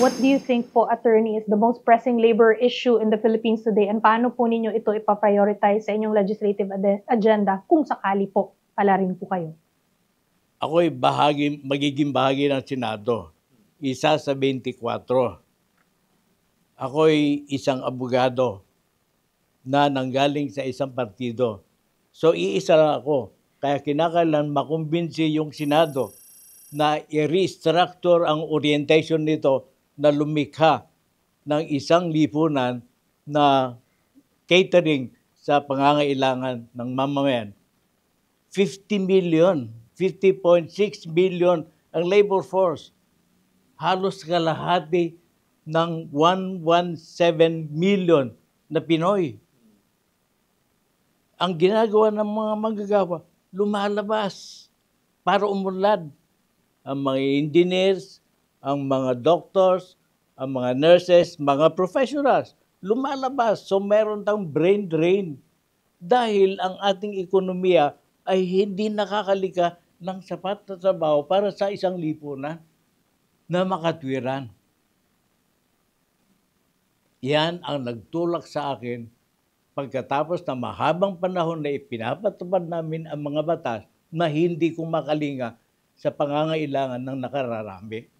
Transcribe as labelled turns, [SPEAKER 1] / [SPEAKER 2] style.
[SPEAKER 1] What do you think po, attorney, is the most pressing labor issue in the Philippines today, and paano po ninyo ito ipa-prioritize sa inyong legislative agenda kung sakali po pala rin po kayo?
[SPEAKER 2] Ako'y magiging bahagi ng Senado. Isa sa 24. Ako'y isang abogado na nanggaling sa isang partido. So iisa lang ako. Kaya kinakailangan makumbinsi yung Senado na i-restructure ang orientation nito na lumikha ng isang lipunan na catering sa pangangailangan ng mamamayan. 50 million, 50.6 billion ang labor force. Halos kalahati ng 117 million na Pinoy. Ang ginagawa ng mga manggagawa, lumalabas para umunlad. Ang mga engineers, ang mga doctors, ang mga nurses, mga professionals, lumalabas. So meron tayong brain drain. Dahil ang ating ekonomiya ay hindi nakakalika ng sapat na trabaho para sa isang lipunan na makatwiran. Yan ang nagtulak sa akin pagkatapos ng mahabang panahon na ipinapatupad namin ang mga batas na hindi ko makalinga sa pangangailangan ng nakararami.